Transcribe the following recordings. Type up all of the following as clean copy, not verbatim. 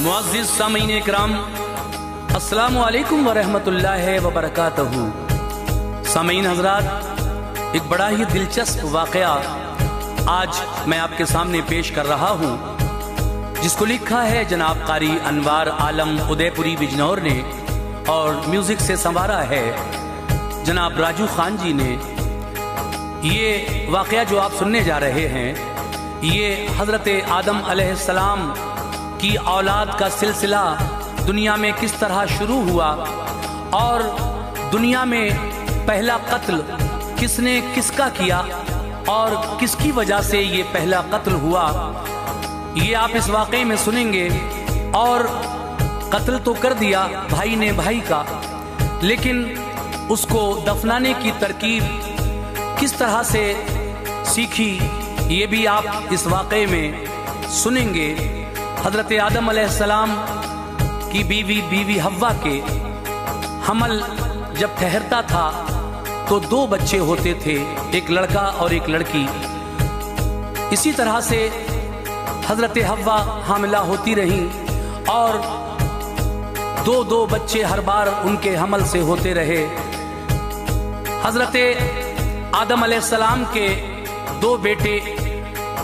मुअज़्ज़िज़ सामीन इकराम, अस्सलामु अलैकुम व रहमतुल्लाहि व बरकातहू। सामीन हज़रात, एक बड़ा ही दिलचस्प वाक़या आज मैं आपके सामने पेश कर रहा हूँ, जिसको लिखा है जनाब कारी अनवार आलम उदयपुरी बिजनौर ने और म्यूज़िक से संवारा है जनाब राजू खान जी ने। ये वाक़या जो आप सुनने जा रहे हैं, ये हज़रत आदम अलैहिस्सलाम की औलाद का सिलसिला दुनिया में किस तरह शुरू हुआ और दुनिया में पहला कत्ल किसने किसका किया और किसकी वजह से ये पहला कत्ल हुआ, ये आप इस वाक़े में सुनेंगे। और कत्ल तो कर दिया भाई ने भाई का, लेकिन उसको दफनाने की तरकीब किस तरह से सीखी, ये भी आप इस वाक़े में सुनेंगे। हज़रत आदम अलैहिस्सलाम की बीवी हव्वा के हमल जब ठहरता था तो 2 बच्चे होते थे, एक लड़का और एक लड़की। इसी तरह से हज़रत हव्वा हामिला होती रहीं और 2 बच्चे हर बार उनके हमल से होते रहे। हज़रत आदम अलैहिस्सलाम के 2 बेटे,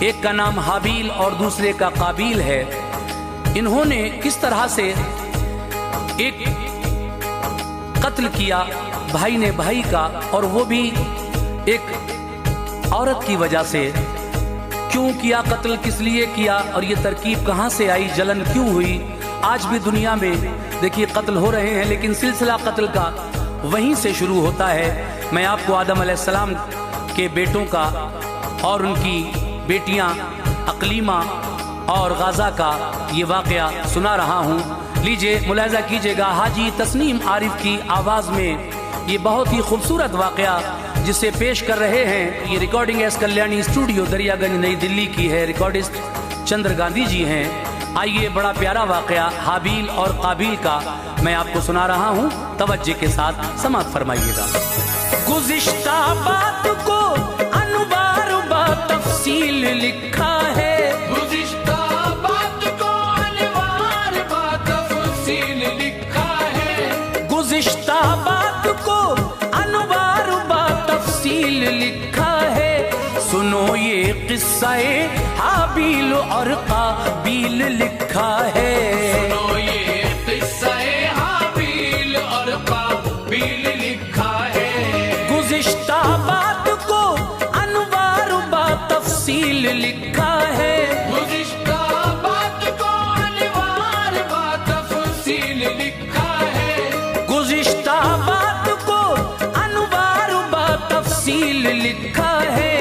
एक का नाम हाबील और दूसरे का काबील है। इन्होंने किस तरह से एक कत्ल किया भाई ने भाई का, और वो भी एक औरत की वजह से। क्यों किया कत्ल, किस लिए किया और ये तरकीब कहाँ से आई, जलन क्यों हुई। आज भी दुनिया में देखिए कत्ल हो रहे हैं, लेकिन सिलसिला कत्ल का वहीं से शुरू होता है। मैं आपको आदम अलैहिस्सलाम के बेटों का और उनकी बेटियां अकलीमा और गाजा का ये वाक़या सुना रहा हूँ। लीजिए मुलाहिज़ा कीजिएगा हाजी तस्नीम आरिफ की आवाज़ में ये बहुत ही खूबसूरत वाक़या जिसे पेश कर रहे हैं। ये recording S Kalyani studio Daryaganj नई दिल्ली की है, रिकॉर्डिस्ट चंद्र गांधी जी हैं। आइए, बड़ा प्यारा वाक़या हाबील और काबील का मैं आपको सुना रहा हूँ, तवज्जो के साथ समाअत फरमाइएगा। गुज़िश्ता बात को अनवार बा तफसील लिखा है, गुज़िश्ता बात को अनवार बा तफसील लिखा है। सुनो ये किस्सा-ए हाबील और काबील लिखा है। सुनो ये किस्सा-ए हाबील और काबील लिखा है। गुज़िश्ता बात को अनवार बा तफसील लिखा है। गुज़िश्ता बात को अनवार बा तफसील लिखा है। गुज़िश्ता बात को अनवार बा तफसील लिखा है।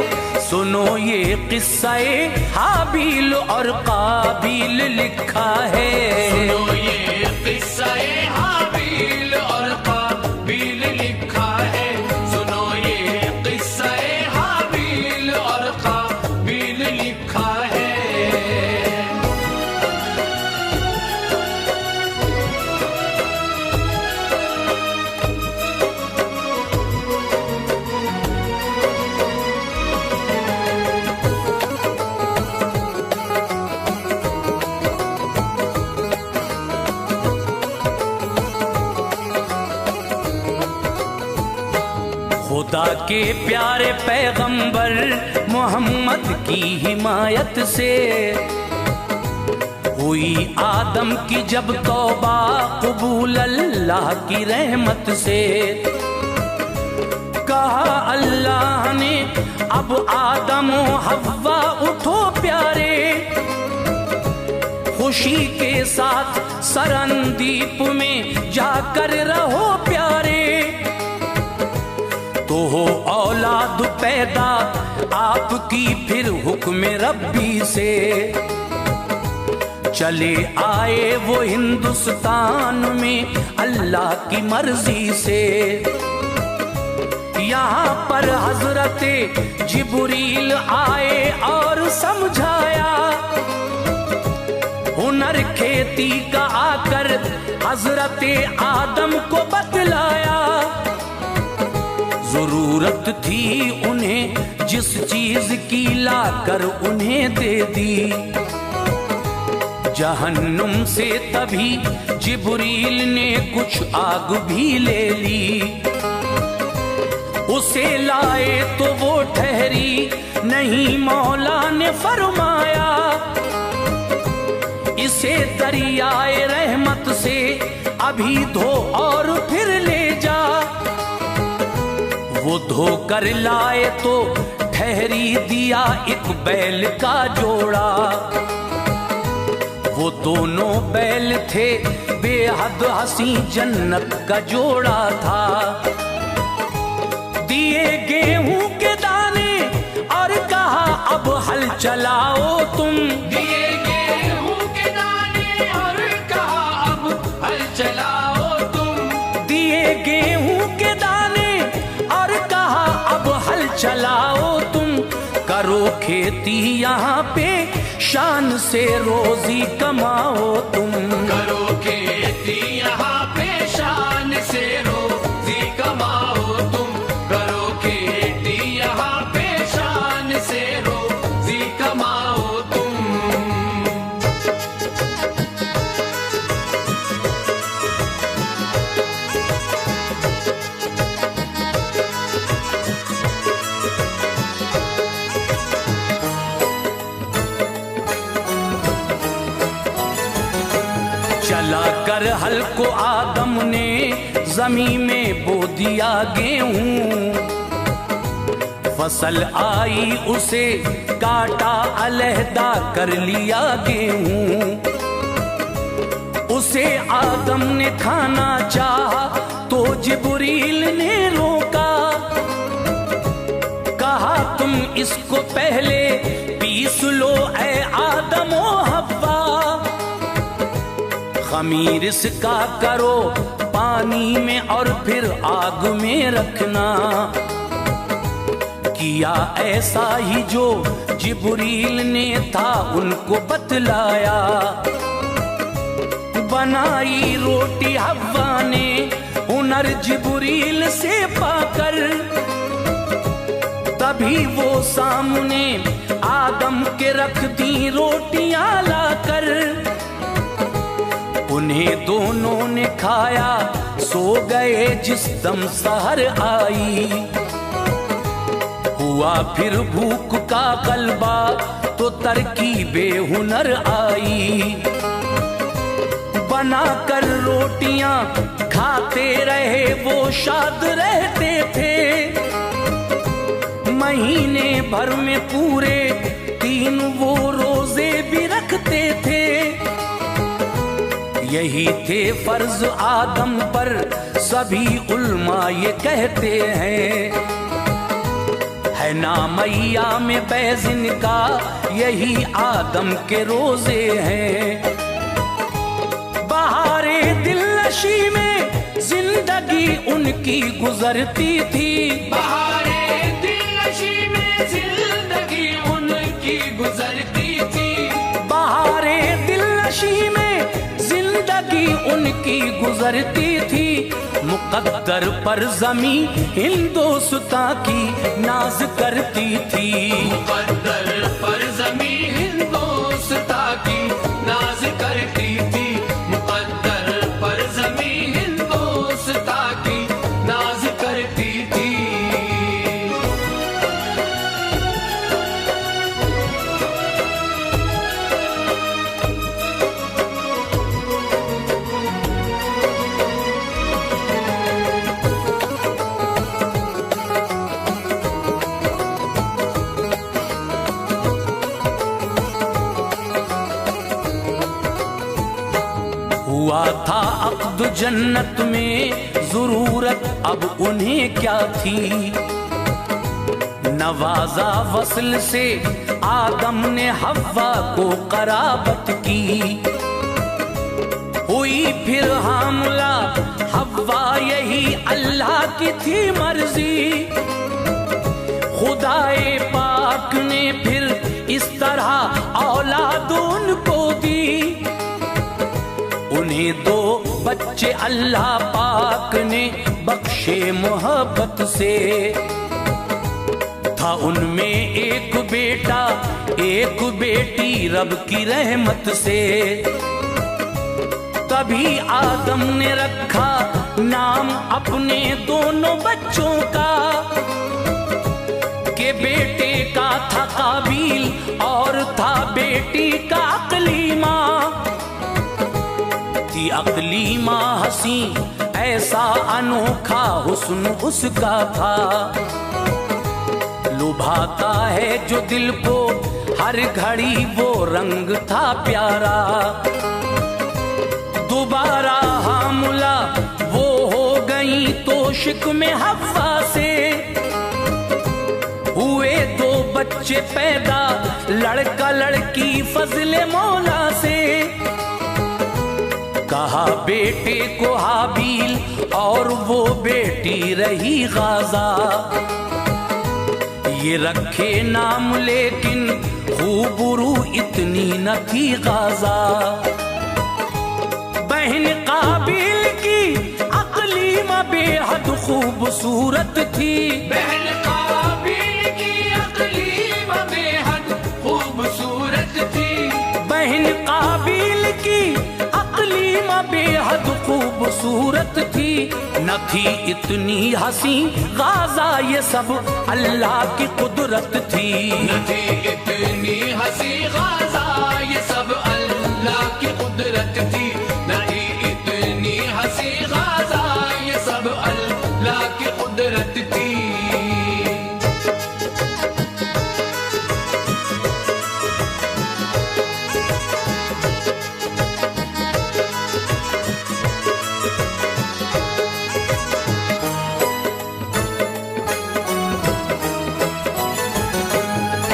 सुनो ये किस्सा-ए हाबील और काबील लिखा है। सुनो ये किस्सा-ए हाबील और काबील लिखा है। सुनो ये किस्सा-ए हाबील और काबील लिखा है। खुदा के प्यारे पैगंबर मोहम्मद की हिमायत से हुई आदम की जब तौबा कबूल अल्लाह की रहमत से। कहा अल्लाह ने अब आदम हव्वा उठो प्यारे, खुशी के साथ सरंदीप में जाकर रहो प्यारे। तो हो औलाद पैदा आपकी फिर हुक्म रब्बी से, चले आए वो हिंदुस्तान में अल्लाह की मर्जी से। यहाँ पर हजरते जिब्रील आए और समझाया, हुनर खेती का आकर हजरते आदम को बतलाया। जरूरत थी उन्हें जिस चीज की लाकर उन्हें दे दी, जहन्नुम से तभी जिब्रील ने कुछ आग भी ले ली। उसे लाए तो वो ठहरी नहीं, मौला ने फरमाया, इसे दरियाए रहमत से अभी धो और फिर ले जा। वो धोकर लाए तो ठहरी दिया एक बैल का जोड़ा। वो दोनों बैल थे बेहद हसी जन्नत का जोड़ा था। दिए गेहूं के दाने और कहा अब हल चलाओ तुम। दिए गेहूं के दाने और कहा अब हल चलाओ तुम। दिए गेहूं के दाने और कहा अब हल चलाओ तुम। करो खेती यहाँ पे शान से रोजी कमाओ तुम। करो खेती यहाँ पे शान से रोजी कमाओ तुम। करो खेती यहाँ पे शान से रोजी कमाओ तुम। चला कर हल को आदम ने जमीन में बो दिया गेहूं। फसल आई उसे काटा अलहदा कर लिया गेहूं। उसे आदम ने खाना चाहा तो जिब्रील ने रोका। कहा तुम इसको पहले पीस लो ऐ आदम ओ हव्वा। खमीर इसका करो पानी में और फिर आग में रखना। किया ऐसा ही जो जिब्रील ने था उनको बतलाया। बनाई रोटी हव्वा ने हुनर जिब्रील से पाकर। तभी वो सामने आदम के रख दी रोटियां लाकर। उन्हें दोनों ने खाया सो गए जिस दम सहर आई। हुआ फिर भूख का गलबा तो तरकीबे हुनर आई। बनाकर रोटियां खाते रहे वो शाद रहते थे। महीने भर में पूरे 3 वो रोजे भी रखते थे। यही थे फर्ज आदम पर सभी उल्मा ये कहते हैं। है नाम अय्याम बैज़िन का यही आदम के रोजे हैं। बहारे दिलनशी में जिंदगी उनकी गुजरती थी। बहारे दिलनशी में जिंदगी उनकी गुजरती थी। बहारे दिलनशी में जिंदगी उनकी गुजरती थी। मुकद्दर पर ज़मी हिंदोस्तां की नाज करती थी। मुकद्दर पर ज़मी हिंदोस्तां की नाज करती थी। मुकद्दर पर ज़मी हिंदोस्तां की नाज करती थी। हुआ था अक़्द जन्नत में ज़रूरत अब उन्हें क्या थी। नवाजा वस्ल से आदम ने हव्वा को कराबत की। हुई फिर हामला हव्वा हव्वा यही अल्लाह की थी मर्जी, खुदाए पाक ने फिर इस तरह औलाद उनको दी। उन्हें 2 बच्चे अल्लाह पाक ने बख्शे मोहब्बत से। था उनमें एक बेटा एक बेटी रब की रहमत से। तभी आदम ने रखा नाम अपने दोनों बच्चों का, के बेटे का था काबिल और था बेटी का अकलीमा। थी अकलीमा हसी ऐसा अनोखा हुस्न उसका था, लुभाता है जो दिल को हर घड़ी वो रंग था प्यारा। दोबारा हामुला वो हो गई तोशिक में हव्वा से। हुए 2 बच्चे पैदा लड़का लड़की फजले मौला से। कहा बेटे को हाबील और वो बेटी रही गाजा। ये रखे नाम लेकिन खूबरू इतनी न थी गाजा। बहन काबिल की अकलीमा बेहद खूबसूरत थी। बहन काबिल की अकलीमा बेहद खूबसूरत थी। बहन काबिल की अकलीमा बेहद खूबसूरत थी। न थी इतनी हसी गाजा, ये सब अल्लाह की कुदरत थी। न थी इतनी हसी गाजा, ये सब अल्लाह की कुदरत थी। न थी इतनी हसी गाजा, ये सब अल्लाह की कुदरत थी।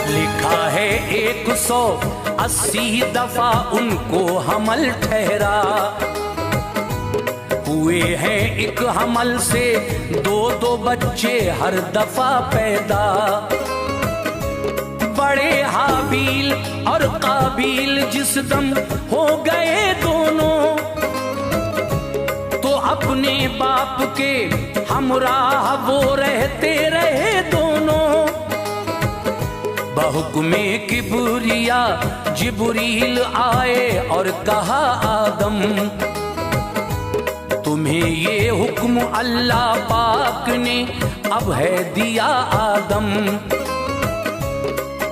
लिखा है 180 दफा उनको हमल ठहरा। हुए हैं एक हमल से 2-2 बच्चे हर दफा पैदा। बड़े हाबील और काबिल जिस दम हो गए दोनों, तो अपने बाप के हमराह वो रहते रहे दोनों। बहुक्मे किबरिया जिब्रील आए और कहा आदम, तुम्हें ये हुक्म अल्लाह पाक ने अब है दिया आदम,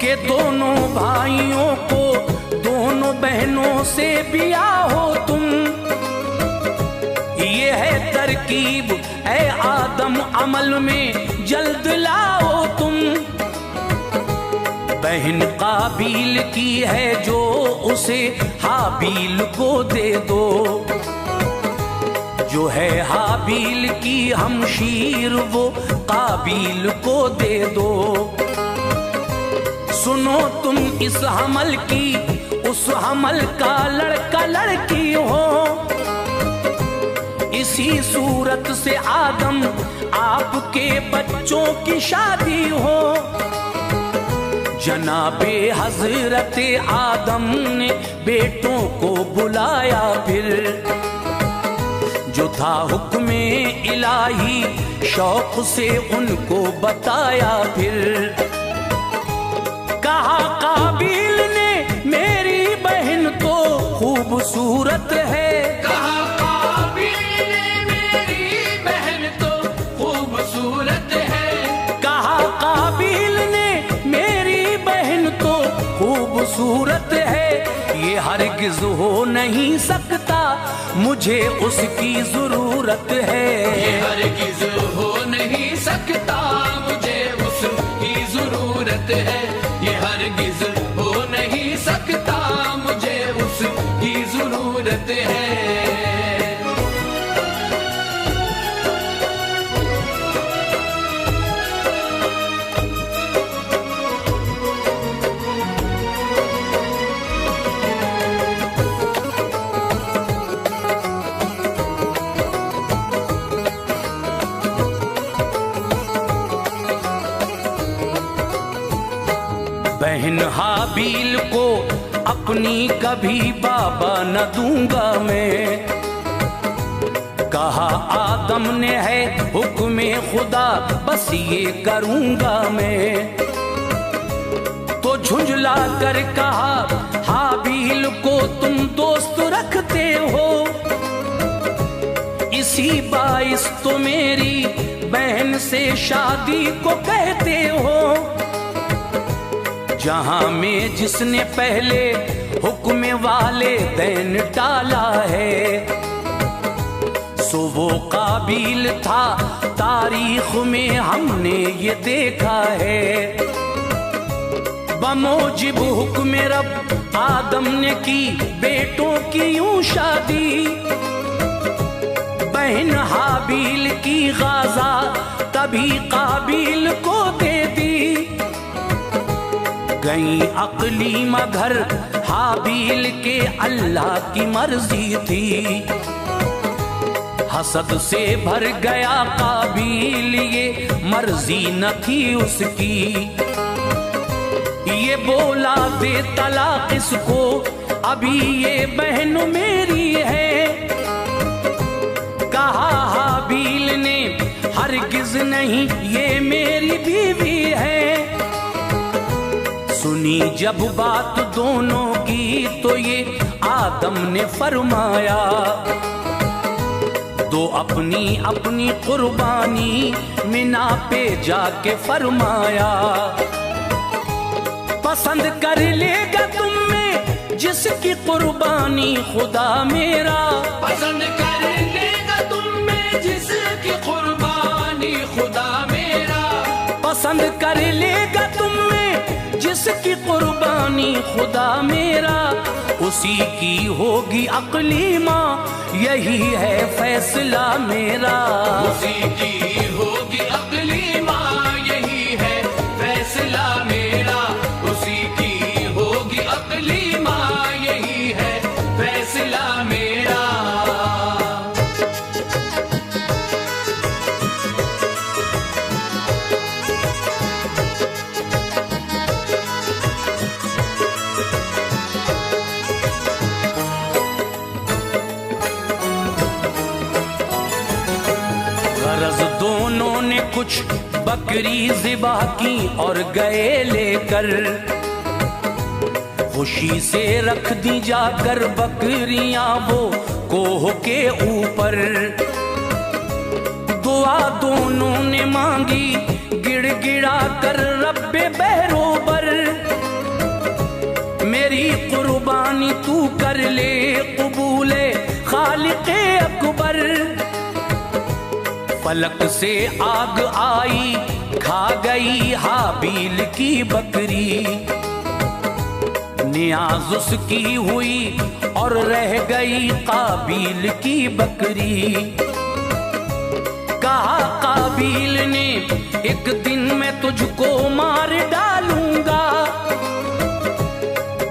के दोनों भाइयों को दोनों बहनों से ब्याह हो तुम। ये है तरकीब ऐ आदम अमल में जल्द लाओ तुम। बहन काबिल की है जो उसे हाबील को दे दो। जो है हाबील की हमशीर वो काबिल को दे दो। सुनो तुम इस हमल की, उस हमल का लड़का लड़की हो। इसी सूरत से आदम आपके बच्चों की शादी हो। जनाबे हजरत आदम ने बेटों को बुलाया फिर, जो था हुक्मे इलाही शौक से उनको बताया फिर। कहा काबिल ने मेरी बहन तो खूबसूरत है। कहा काबिल ने मेरी बहन तो खूबसूरत है। कहा काबिल ने मेरी बहन तो खूबसूरत है। ये हरगिज हो नहीं सकता, मुझे उसकी जरूरत है। ये हरगिज हो नहीं सकता, मुझे उसकी जरूरत है। ये हरगिज हो नहीं सकता, मुझे उसकी जरूरत है। बहन हाबील को अपनी कभी बाबा न दूंगा मैं। कहा आदम ने है हुक्म खुदा बस ये करूंगा मैं। तो झुंझला कर कहा हाबील को तुम दोस्त रखते हो, इसी बाइस तो मेरी बहन से शादी को कहते हो। जहां में जिसने पहले हुक्म वाले दैन डाला है, सो वो काबिल था तारीख में हमने ये देखा है। बमोजिब हुक्म रब आदम ने की बेटों की यूं शादी। बहन हाबील की गाजा तभी काबिल को दे दी। गई अकलीमा घर हाबील के अल्लाह की मर्जी थी। हसद से भर गया काबिल ये मर्जी न थी उसकी। ये बोला दे तलाक इसको अभी ये बहन मेरी है। कहा हाबील ने हरगिज नहीं ये मेरी बीवी है। सुनी जब बात दोनों की तो ये आदम ने फरमाया, तो अपनी अपनी कुर्बानी मिना पे जाके फरमाया। पसंद कर लेगा तुम में जिसकी कुर्बानी खुदा मेरा। पसंद कर लेगा तुम में जिसकी कुर्बानी खुदा मेरा। पसंद कर लेगा तुम में जिसकी कुर्बानी खुदा मेरा। उसी की होगी अकलीमा यही है फैसला मेरा। उसी की होगी अकलीमा यही है फैसला मेरा। उसी की होगी अकलीमा यही है फैसला मेरा। दोनों ने कुछ बकरी ज़िबा की और गए लेकर। खुशी से रख दी जाकर बकरियां वो कोह के ऊपर। दुआ दोनों ने मांगी गिड़गिड़ा कर रब्बे बहरोबर। मेरी कुर्बानी तू कर ले कबूले खालिक़े अकबर। फलक से आग आई खा गई हाबील की बकरी। नियाज उसकी हुई और रह गई काबिल की बकरी। कहा काबिल ने एक दिन मैं तुझको मार डालूंगा।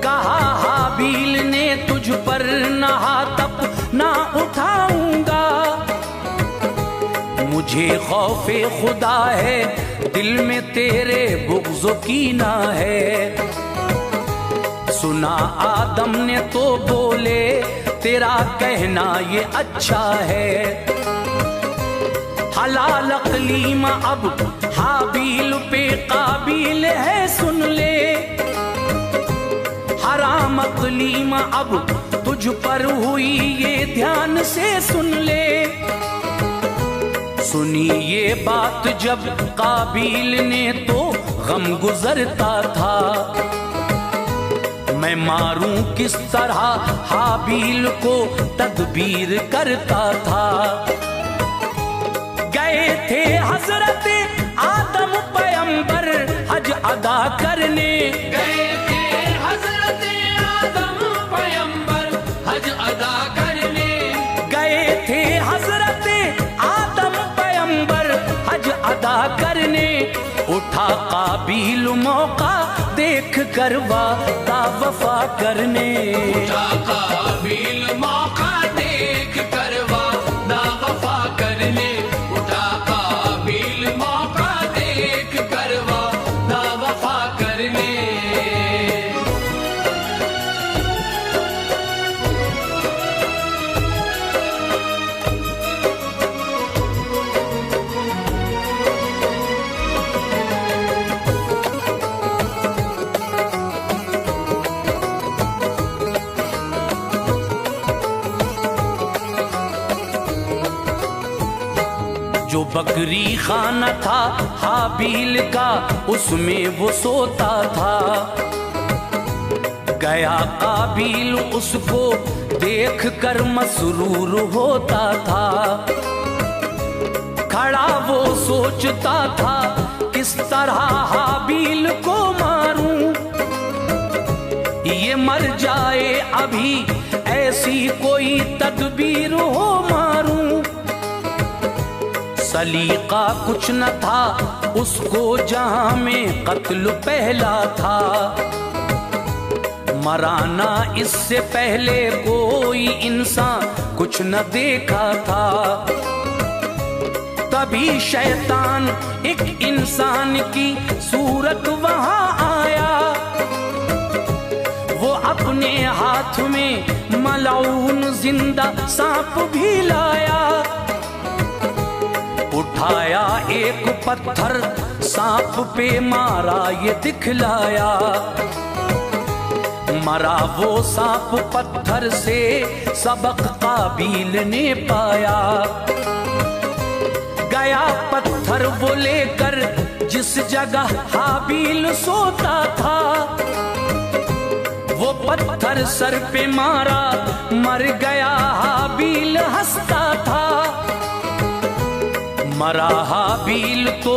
कहा हाबील ने तुझ पर नहा तप ना उठाऊंगा। मुझे खौफे खुदा है दिल में तेरे बुग़्ज़ो कीना है। सुना आदम ने तो बोले तेरा कहना ये अच्छा है। हलाल अकलीमा अब हाबील पे काबिल है सुन ले। हराम अकलीमा अब तुझ पर हुई ये ध्यान से सुन ले। सुनी ये बात जब काबिल ने तो गम गुजरता था। मैं मारूं किस तरह हाबील को तदबीर करता था। गए थे हजरत आदम पैगंबर हज अदा करने। गए थे हजरत आदम पैगंबर हज अदा करने। गए थे हजरत आदम पैगंबर हज अदा करने। उठा काबिल मौका देख कर वादा वफा करने। उठा काबिल मौका देख कर वादा वफा करने। उठा काबिल मौका देख कर वादा वफा करने। बकरी खाना था हाबील का, उसमें वो सोता था। गया काबील उसको देख कर मसरूर होता था। खड़ा वो सोचता था किस तरह हाबील को मारूं, ये मर जाए अभी ऐसी कोई तदबीर हो मारूं। सलीका कुछ न था उसको जहां में कत्ल पहला था। मराना इससे पहले कोई इंसान कुछ न देखा था। तभी शैतान एक इंसान की सूरत वहां आया। वो अपने हाथ में मलऊन जिंदा सांप भी लाया। उठाया एक पत्थर सांप पे मारा ये दिखलाया। मरा वो सांप पत्थर से सबक काबील ने पाया। गया पत्थर वो लेकर जिस जगह हाबील सोता था। वो पत्थर सर पे मारा मर गया हाबील हंसता था। मरा हाबील तो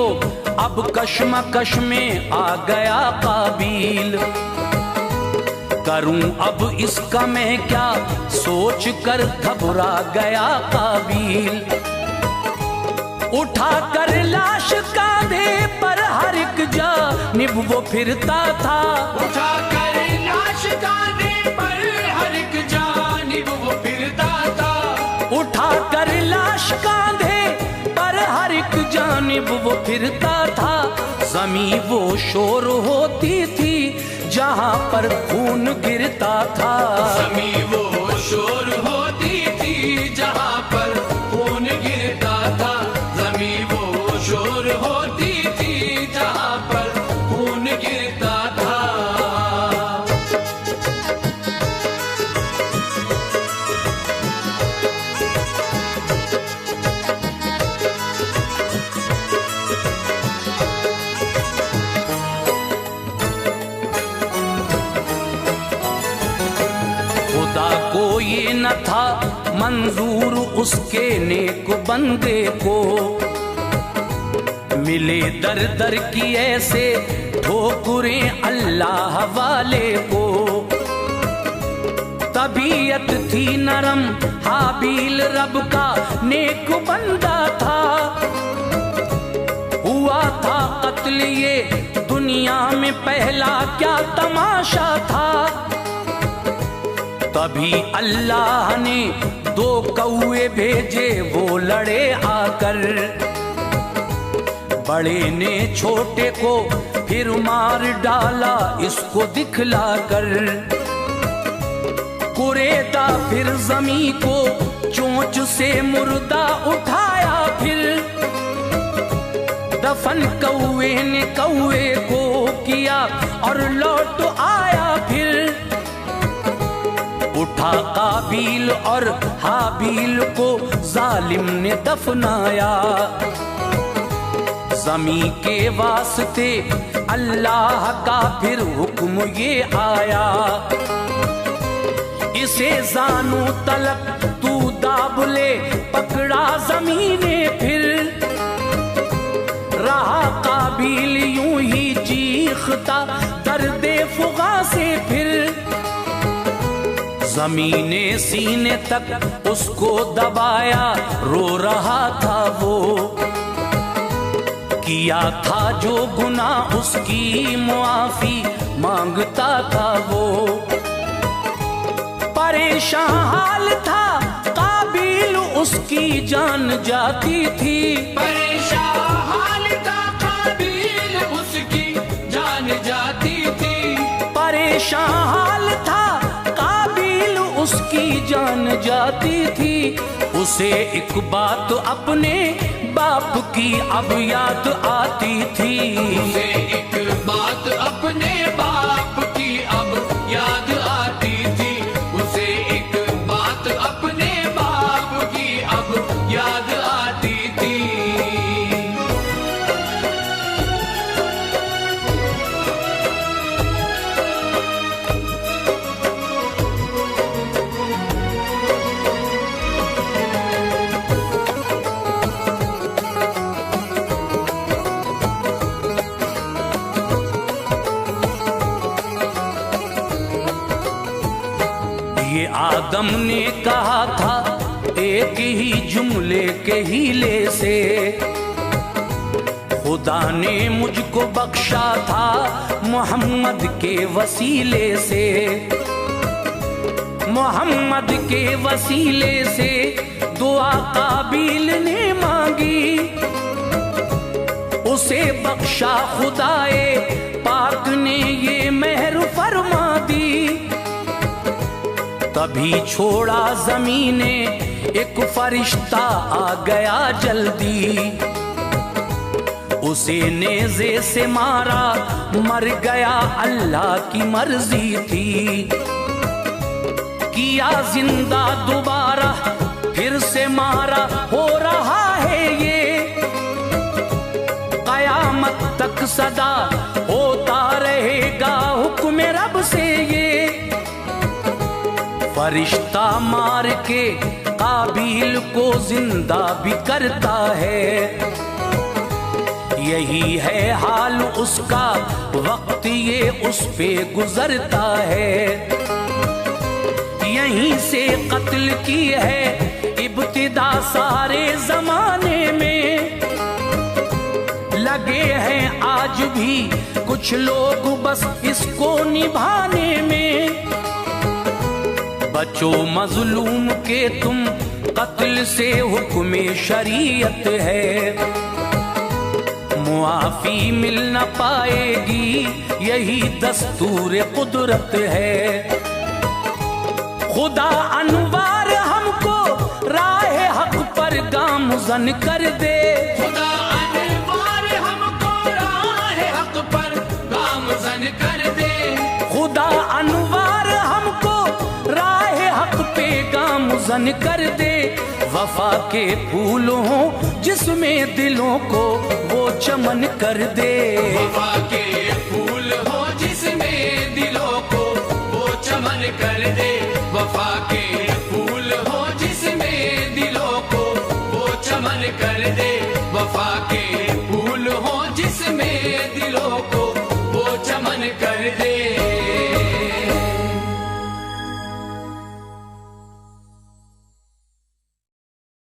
अब कश्मकश में आ गया काबील। करूं अब इसका मैं क्या सोच कर घबरा गया काबील। उठा कर लाश कांधे पर हर एक जानिब वो फिरता था। उठा कर लाश कांधे पर हर एक जानिब वो फिरता था। उठा कर लाश कांधे पर हर एक जानिब वो फिरता था। ज़मीं वो शोर होती थी जहां पर खून गिरता था। ज़मीं वो शोर होती थी जहां पर खून गिरता था। ज़मीं वो शोर होती थी जहां पर खून गिरता था। खुदा को ये न था मंजूर उसके नेक बंदे को। मिले दर दर की ऐसे ठोकरें अल्लाह वाले को। तबीयत थी नरम हाबील रब का नेक बंदा था। हुआ था कत्ल ये दुनिया में पहला क्या तमाशा था। तभी अल्लाह ने दो कौए भेजे वो लड़े आकर। बड़े ने छोटे को फिर मार डाला इसको दिखलाकर। कुरेदा फिर ज़मीं को चोंच से मुर्दा उठाया। फिर दफन कौए ने कौए को किया और लौट आया। फिर उठा काबील और हाबील को जालिम ने दफनाया। ज़मीं के वास्ते अल्लाह का फिर हुक्म ये आया। इसे जानू तलक तू दाबले पकड़ा ज़मीने। फिर रहा काबील यूं ही चीखता दर्दे फुगा से। फिर ज़मीने सीने तक उसको दबाया रो रहा था वो। किया था जो गुनाह उसकी मुआफी मांगता था वो। परेशान हाल था काबील उसकी जान जाती थी। परेशान हाल था काबील उसकी जान जाती थी। परेशान हाल था काबील उसकी जान जाती थी। उसे एक बात अपने बाप की अब याद आती थी। उसे एक बात अपने बाप की अब याद आती थी। उसे एक बात अपने बाप की अब याद आती थी। आदम ने कहा था एक ही जुमले के हीले से, खुदा ने मुझको बख्शा था मोहम्मद के वसीले से। मोहम्मद के वसीले से दुआ काबिल ने मांगी, उसे बख्शा खुदाए पाक ने ये मेहर फरमा दी। तभी छोड़ा ज़मीने एक फरिश्ता आ गया जल्दी, उसे नेज़े से मारा मर गया, अल्लाह की मर्जी थी। किया जिंदा दोबारा फिर से मारा, हो रहा है ये कयामत तक सदा होता रहेगा हुक्म रब से ये। फरिश्ता मार के काबिल को जिंदा भी करता है, यही है हाल उसका, वक्त ये उस पे गुजरता है। यहीं से कत्ल की है इब्तिदा सारे जमाने में, लगे हैं आज भी कुछ लोग बस इसको निभाने में। बचो मजलूम के तुम कत्ल से, हुक्म शरीयत है, मुआफी मिल न पाएगी, यही दस्तूर कुदरत है। खुदा अनवार हमको राह हक पर गामज़न कर दे, खुदा अनवार हमको राह हक पर गामज़न कर दे। खुदा अनवार हमको राह हक पे गामज़न कर दे। वफा के फूल हों जिसमें दिलों को वो चमन कर दे। वफा के फूल हो जिसमें दिलों को वो चमन कर दे। वफा के फूल हो जिसमें दिलों को वो चमन कर दे। वफा के फूल हो जिसमें दिलों को वो चमन कर दे।